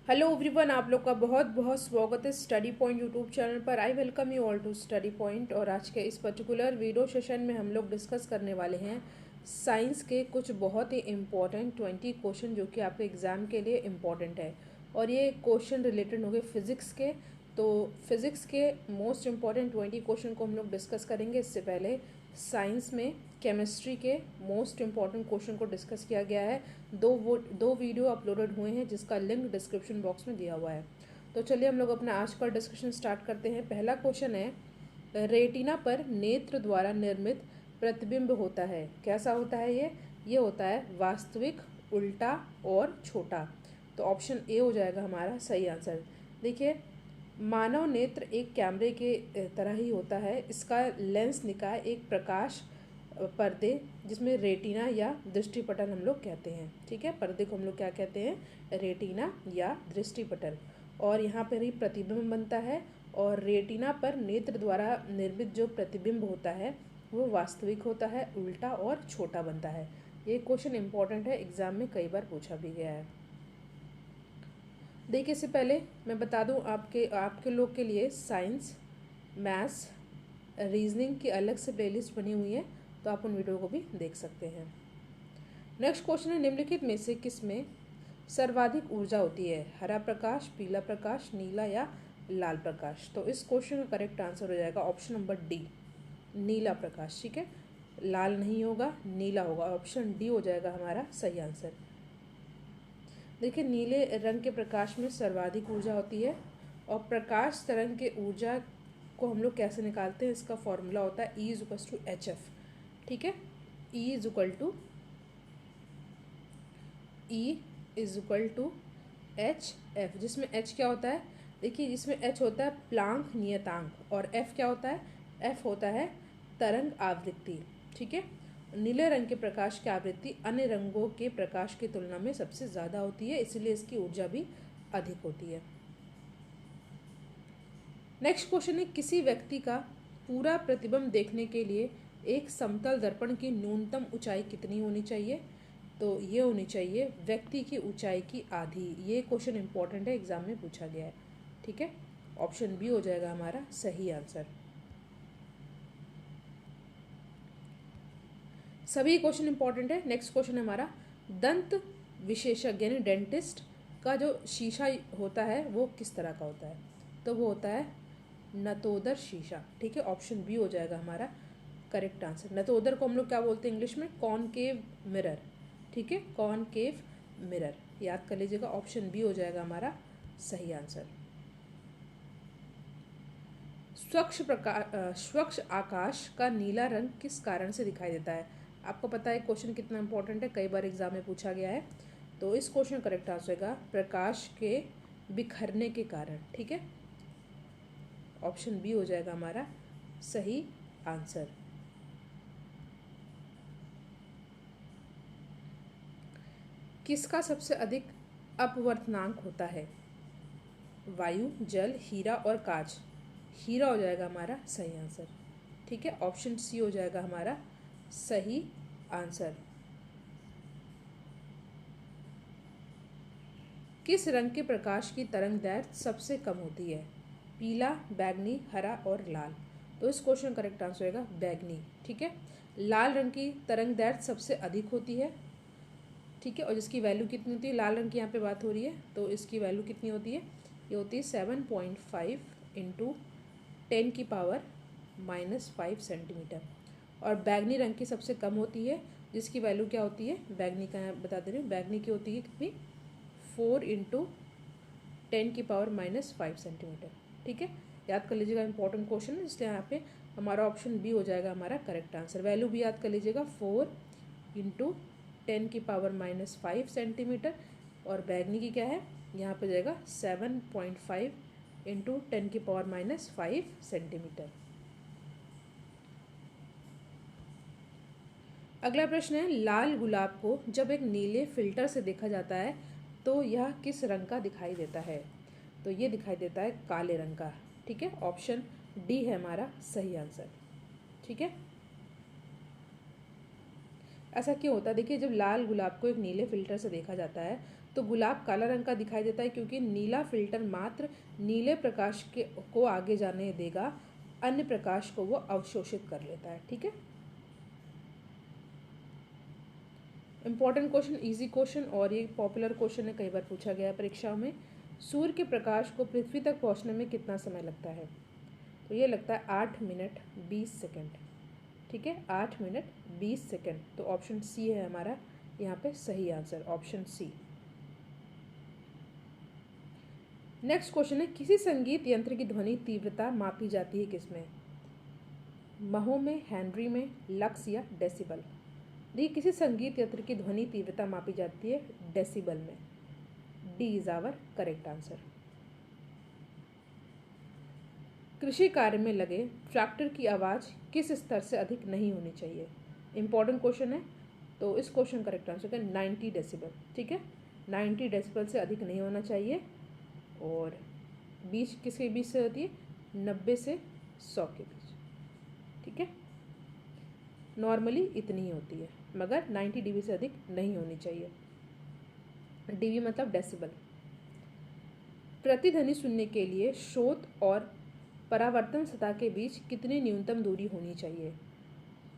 Hello everyone, आप लोग का बहुत बहुत स्वागत है स्टडी पॉइंट यूट्यूब चैनल पर। I welcome you all to study point. और आज के इस पर्टिकुलर वीडियो सेशन में हम लोग डिस्कस करने वाले हैं साइंस के कुछ बहुत ही इम्पॉर्टेंट 20 क्वेश्चन जो कि आपके एग्ज़ाम के लिए इम्पॉर्टेंट है। और ये क्वेश्चन रिलेटेड होंगे फिज़िक्स के। तो फिज़िक्स के मोस्ट इम्पॉर्टेंट 20 क्वेश्चन को हम लोग डिस्कस करेंगे। इससे पहले साइंस में केमिस्ट्री के मोस्ट इम्पॉर्टेंट क्वेश्चन को डिस्कस किया गया है। दो वीडियो अपलोडेड हुए हैं जिसका लिंक डिस्क्रिप्शन बॉक्स में दिया हुआ है। तो चलिए हम लोग अपना आज का डिस्कशन स्टार्ट करते हैं। पहला क्वेश्चन है, रेटिना पर नेत्र द्वारा निर्मित प्रतिबिंब होता है, कैसा होता है ये होता है वास्तविक, उल्टा और छोटा। तो ऑप्शन ए हो जाएगा हमारा सही आंसर। देखिए, मानव नेत्र एक कैमरे के तरह ही होता है। इसका लेंस निकाय एक प्रकाश पर्दे जिसमें रेटिना या दृष्टिपटल हम लोग कहते हैं। ठीक है, पर्दे को हम लोग क्या कहते हैं? रेटिना या दृष्टिपटल। और यहाँ पर ही प्रतिबिंब बनता है। और रेटिना पर नेत्र द्वारा निर्मित जो प्रतिबिंब होता है वो वास्तविक होता है, उल्टा और छोटा बनता है। ये क्वेश्चन इंपॉर्टेंट है, एग्जाम में कई बार पूछा भी गया है। देखिए, इससे पहले मैं बता दूं आपके लोग के लिए साइंस, मैथ्स, रीजनिंग की अलग से प्लेलिस्ट बनी हुई है, तो आप उन वीडियो को भी देख सकते हैं। नेक्स्ट क्वेश्चन है, निम्नलिखित में से किसमें सर्वाधिक ऊर्जा होती है? हरा प्रकाश, पीला प्रकाश, नीला या लाल प्रकाश? तो इस क्वेश्चन का करेक्ट आंसर हो जाएगा ऑप्शन नंबर डी, नीला प्रकाश। ठीक है, लाल नहीं होगा, नीला होगा। ऑप्शन डी हो जाएगा हमारा सही आंसर। देखिए, नीले रंग के प्रकाश में सर्वाधिक ऊर्जा होती है। और प्रकाश तरंग के ऊर्जा को हम लोग कैसे निकालते हैं? इसका फॉर्मूला होता है E=HF। ठीक है, E=HF, जिसमें H क्या होता है? देखिए, जिसमें H होता है प्लांक नियतांक और F क्या होता है? F होता है तरंग आवृत्ति। ठीक है, नीले रंग के प्रकाश की आवृत्ति अन्य रंगों के प्रकाश की तुलना में सबसे ज़्यादा होती है, इसलिए इसकी ऊर्जा भी अधिक होती है। नेक्स्ट क्वेश्चन है, किसी व्यक्ति का पूरा प्रतिबिंब देखने के लिए एक समतल दर्पण की न्यूनतम ऊंचाई कितनी होनी चाहिए? तो ये होनी चाहिए व्यक्ति की ऊंचाई की आधी। ये क्वेश्चन इंपॉर्टेंट है, एग्जाम में पूछा गया है। ठीक है, ऑप्शन बी हो जाएगा हमारा सही आंसर। सभी क्वेश्चन इंपॉर्टेंट है। नेक्स्ट क्वेश्चन है हमारा, दंत विशेषज्ञ यानी डेंटिस्ट का जो शीशा होता है वो किस तरह का होता है? तो वो होता है नतोदर शीशा। ठीक है, ऑप्शन बी हो जाएगा हमारा करेक्ट आंसर। नतोदर को हम लोग क्या बोलते हैं इंग्लिश में? Concave mirror. ठीक है, कॉनकेव मिरर, याद कर लीजिएगा। ऑप्शन बी हो जाएगा हमारा सही आंसर। स्वच्छ आकाश का नीला रंग किस कारण से दिखाई देता है? आपको पता है क्वेश्चन कितना इंपॉर्टेंट है, कई बार एग्जाम में पूछा गया है। तो इस क्वेश्चन करेक्ट आंसर होगा प्रकाश के बिखरने के कारण। ठीक है, ऑप्शन बी हो जाएगा हमारा सही आंसर। किसका सबसे अधिक अपवर्तनांक होता है? वायु, जल, हीरा और कांच? हीरा हो जाएगा हमारा सही आंसर। ठीक है, ऑप्शन सी हो जाएगा हमारा सही आंसर। किस रंग के प्रकाश की तरंग दैर्घ्य सबसे कम होती है? पीला, बैगनी, हरा और लाल? तो इस क्वेश्चन करेक्ट आंसर होगा बैगनी। ठीक है, लाल रंग की तरंग दैर्घ्य सबसे अधिक होती है। ठीक है, और जिसकी वैल्यू कितनी होती है? लाल रंग की यहाँ पे बात हो रही है, तो इसकी वैल्यू कितनी होती है? ये होती है 7.5 इंटू 10⁻⁻5 सेंटीमीटर। और बैगनी रंग की सबसे कम होती है, जिसकी वैल्यू क्या होती है? बैगनी का बता दे रही हूँ, बैगनी की होती है कितनी? 4 इंटू 10⁻⁻5 सेंटीमीटर। ठीक है, याद कर लीजिएगा, इंपॉर्टेंट क्वेश्चन है, इसलिए यहाँ पे हमारा ऑप्शन बी हो जाएगा हमारा करेक्ट आंसर। वैल्यू भी याद कर लीजिएगा, 4 इंटू 10⁻⁻5 सेंटीमीटर। और बैगनी की क्या है? यहाँ पे जाएगा 7.5 इंटू 10⁻⁻5 सेंटीमीटर। अगला प्रश्न है, लाल गुलाब को जब एक नीले फिल्टर से देखा जाता है तो यह किस रंग का दिखाई देता है? तो ये दिखाई देता है काले रंग का। ठीक है, ऑप्शन डी है हमारा सही आंसर। ठीक है, ऐसा क्यों होता है? देखिए, जब लाल गुलाब को एक नीले फिल्टर से देखा जाता है तो गुलाब काला रंग का दिखाई देता है क्योंकि नीला फिल्टर मात्र नीले प्रकाश को आगे जाने देगा, अन्य प्रकाश को वो अवशोषित कर लेता है। ठीक है, इंपॉर्टेंट क्वेश्चन, इजी क्वेश्चन, और ये पॉपुलर क्वेश्चन है, कई बार पूछा गया है परीक्षाओं में। सूर्य के प्रकाश को पृथ्वी तक पहुंचने में कितना समय लगता है? तो ये लगता है 8 मिनट 20 सेकेंड। ठीक है, 8 मिनट 20 सेकेंड। तो ऑप्शन सी है हमारा यहाँ पे सही answer, option C. Next question है, किसी संगीत यंत्र की ध्वनि तीव्रता मापी जाती है किसमें? महो में, हेनरी में, लक्स या डेसिबल? देखिए, किसी संगीत यंत्र की ध्वनि तीव्रता मापी जाती है डेसिबल में। D is our correct answer. कृषि कार्य में लगे ट्रैक्टर की आवाज़ किस स्तर से अधिक नहीं होनी चाहिए? इंपॉर्टेंट क्वेश्चन है, तो इस क्वेश्चन करेक्ट आंसर है 90 डेसिबल। ठीक है, 90 डेसिबल से अधिक नहीं होना चाहिए। और बीच किसके बीच से होती है? 90 से 100 के बीच। ठीक है, नॉर्मली इतनी ही होती है, मगर 90 डीबी से अधिक नहीं होनी चाहिए। डीबी मतलब डेसिबल। प्रतिध्वनि सुनने के लिए स्रोत और परावर्तन सतह के बीच कितनी न्यूनतम दूरी होनी चाहिए?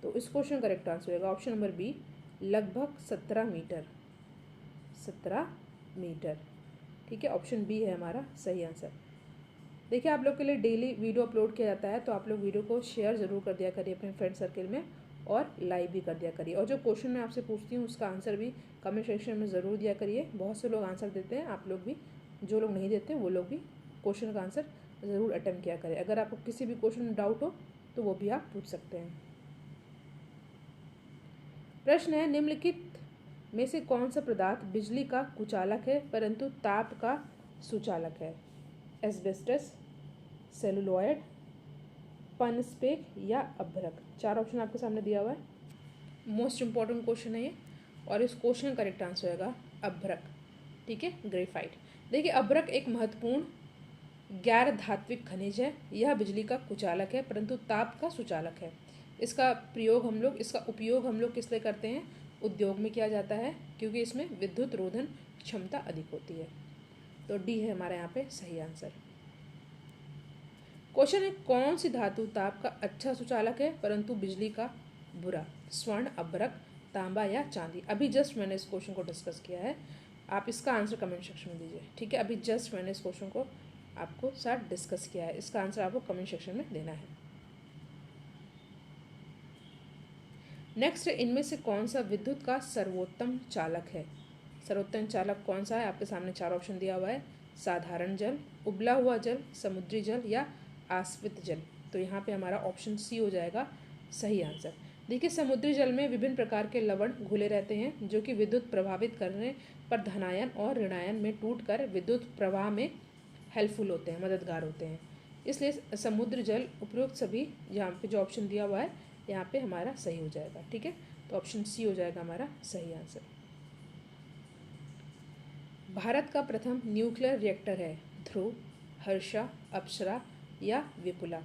तो इस क्वेश्चन करेक्ट आंसर होगा ऑप्शन नंबर बी, लगभग 17 मीटर। 17 मीटर। ठीक है, ऑप्शन बी है हमारा सही आंसर। देखिए, आप लोग के लिए डेली वीडियो अपलोड किया जाता है, तो आप लोग वीडियो को शेयर ज़रूर कर दिया करिए अपने फ्रेंड सर्कल में, और लाइक भी कर दिया करिए। और जो क्वेश्चन मैं आपसे पूछती हूँ उसका आंसर भी कमेंट सेक्शन में ज़रूर दिया करिए। बहुत से लोग आंसर देते हैं, आप लोग भी, जो लोग नहीं देते वो लोग भी क्वेश्चन का आंसर ज़रूर अटेम्प्ट किया करें। अगर आपको किसी भी क्वेश्चन में डाउट हो तो वो भी आप पूछ सकते हैं। प्रश्न है, निम्नलिखित में से कौन सा पदार्थ बिजली का कुचालक है परंतु ताप का सुचालक है? एस्बेस्टस, सेलुलॉयड, पनस्पेक या अभ्रक? 4 ऑप्शन आपके सामने दिया हुआ है। मोस्ट इंपॉर्टेंट क्वेश्चन है ये, और इस क्वेश्चन का करेक्ट आंसर होगा अभ्रक। ठीक है, ग्रेफाइट। देखिए, अभ्रक एक महत्वपूर्ण गैर धात्विक खनिज है। यह बिजली का कुचालक है परंतु ताप का सुचालक है। इसका उपयोग हम लोग किस लिए करते हैं? उद्योग में किया जाता है, क्योंकि इसमें विद्युत रोधन क्षमता अधिक होती है। तो डी है हमारे यहाँ पे सही आंसर। क्वेश्चन है, कौन सी धातु ताप का अच्छा सुचालक है परंतु बिजली का बुरा? स्वर्ण, अभ्रक, तांबा या चांदी? अभी जस्ट मैंने इस क्वेश्चन को डिस्कस किया है, आप इसका आंसर कमेंट सेक्शन में दीजिए। ठीक है, अभी जस्ट मैंने इस क्वेश्चन को आपको साथ डिस्कस किया है, इसका आंसर आपको कमेंट सेक्शन में देना है। नेक्स्ट, इनमें से कौन सा विद्युत का सर्वोत्तम चालक है? सर्वोत्तम चालक कौन सा है? आपके सामने 4 ऑप्शन दिया हुआ है। साधारण जल, उबला हुआ जल, समुद्री जल या आश्वित जल? तो यहाँ पे हमारा ऑप्शन सी हो जाएगा सही आंसर। देखिए, समुद्री जल में विभिन्न प्रकार के लवण घुले रहते हैं जो कि विद्युत प्रभावित करने पर धनायन और ऋणायन में टूटकर विद्युत प्रवाह में हेल्पफुल होते हैं, मददगार होते हैं। इसलिए समुद्र जल उपरोक्त सभी, यहाँ पे जो ऑप्शन दिया हुआ है यहाँ पे हमारा सही हो जाएगा। ठीक है, तो ऑप्शन सी हो जाएगा हमारा सही आंसर। भारत का प्रथम न्यूक्लियर रिएक्टर है ध्रुव, हर्षा, अप्सरा या Vipula?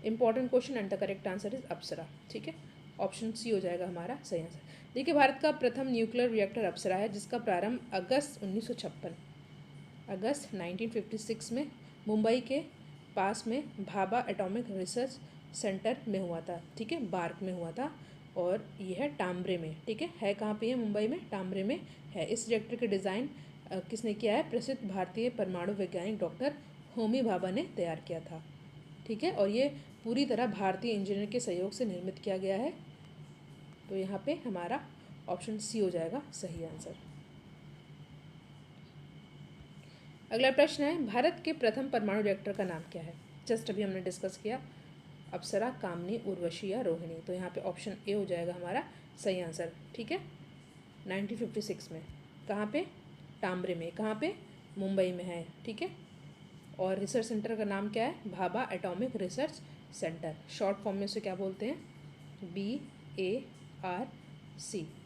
Important question and the correct answer is Apsara. ठीक है, ऑप्शन सी हो जाएगा हमारा सही आंसर। देखिए, भारत का प्रथम न्यूक्लियर रिएक्टर अप्सरा है, जिसका प्रारंभ अगस्त 1956 में मुंबई के पास में भाभा एटॉमिक रिसर्च सेंटर में हुआ था। ठीक है, बार्क में हुआ था, और यह है टाम्बरे में। ठीक है कहाँ पे है? मुंबई में टाम्बरे में है। इस रिएक्टर के डिज़ाइन किसने किया है? प्रसिद्ध भारतीय परमाणु वैज्ञानिक डॉक्टर होमी भाभा ने तैयार किया था। ठीक है, और ये पूरी तरह भारतीय इंजीनियर के सहयोग से निर्मित किया गया है। तो यहाँ पे हमारा ऑप्शन सी हो जाएगा सही आंसर। अगला प्रश्न है, भारत के प्रथम परमाणु रिएक्टर का नाम क्या है? जस्ट अभी हमने डिस्कस किया, अप्सरा, कामनी, उर्वशी या रोहिणी? तो यहाँ पे ऑप्शन ए हो जाएगा हमारा सही आंसर। ठीक है, 1956 में। कहाँ पे? टाम्बरे में। कहाँ पे? मुंबई में है। ठीक है, और रिसर्च सेंटर का नाम क्या है? Bhabha atomic research centre. Short form में उसे क्या बोलते हैं? BARC।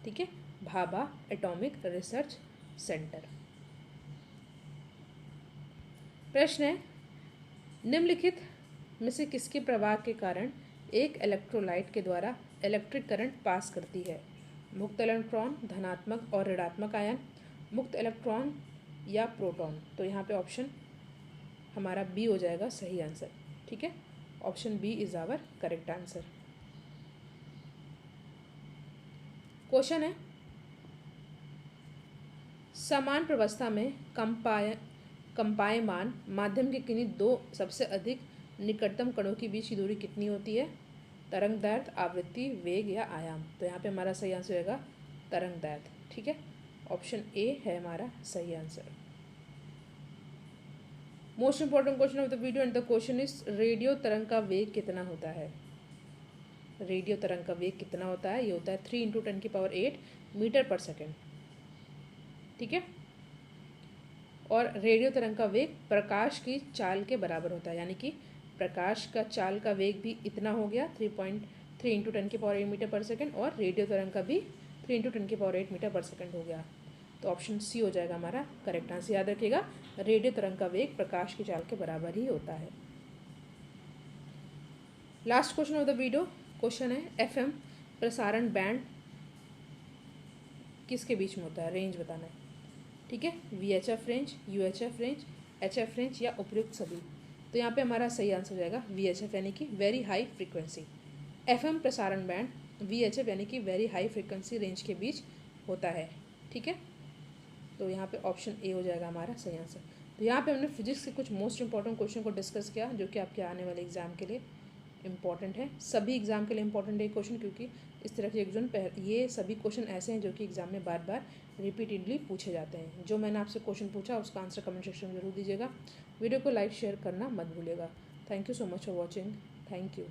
ठीक है, भाभा एटॉमिक रिसर्च सेंटर। प्रश्न है, निम्नलिखित में से किसके प्रवाह के कारण एक इलेक्ट्रोलाइट के द्वारा इलेक्ट्रिक करंट पास करती है? मुक्त इलेक्ट्रॉन, धनात्मक और ऋणात्मक आयन, मुक्त इलेक्ट्रॉन या प्रोटॉन? तो यहाँ पे ऑप्शन हमारा बी हो जाएगा सही आंसर। ठीक है, option B is our correct answer. Question है, समान प्रवस्था में कंपायमान माध्यम के किन्हीं दो सबसे अधिक निकटतम कणों के बीच की दूरी कितनी होती है? तरंग दैर्घ्य, आवृत्ति, वेग या आयाम? तो यहाँ पे हमारा सही आंसर होगा तरंग दैर्घ्य। ठीक है, ऑप्शन ए है हमारा सही answer. Most important question of the video and the question is, radio तरंग का वेग कितना होता है? रेडियो तरंग का वेग कितना होता है? ये होता है 3 × 10⁸ मीटर पर सेकेंड। ठीक है, और रेडियो तरंग का वेग प्रकाश की चाल के बराबर होता है, यानी कि प्रकाश का चाल का वेग भी इतना हो गया 3.3 × 10⁸ मीटर पर सेकेंड, और रेडियो तरंग का भी 3 × 10⁸ मीटर पर सेकेंड हो गया। तो ऑप्शन सी हो जाएगा हमारा करेक्ट आंसर। याद रखिएगा, रेडियो तरंग का वेग प्रकाश की चाल के बराबर ही होता है। Last question of the video question है, एफएम प्रसारण बैंड किसके बीच में होता है? रेंज बताना है। ठीक है, VHF range, UHF range, HF range या उपयुक्त सभी? तो यहाँ पे हमारा सही आंसर हो जाएगा वीएचएफ, यानी कि वेरी हाई फ्रीक्वेंसी। एफएम प्रसारण बैंड वीएचएफ यानी कि वेरी हाई फ्रीक्वेंसी रेंज के बीच होता है। ठीक है, तो यहाँ पे ऑप्शन ए हो जाएगा हमारा सही आंसर। तो यहाँ पे हमने फिजिक्स के कुछ मोस्ट इंपॉर्टेंट क्वेश्चन को डिस्कस किया, जो कि आपके आने वाले एग्जाम के लिए इम्पॉर्टेंट है। सभी एग्जाम के लिए इम्पॉर्टेंट है क्वेश्चन, क्योंकि इस तरह के क्वेश्चन, ये सभी क्वेश्चन ऐसे हैं जो कि एग्जाम में बार बार रिपीटेडली पूछे जाते हैं। जो मैंने आपसे क्वेश्चन पूछा उसका आंसर कमेंट सेक्शन में जरूर दीजिएगा। वीडियो को लाइक शेयर करना मत भूलिएगा। Thank you so much for watching. Thank you.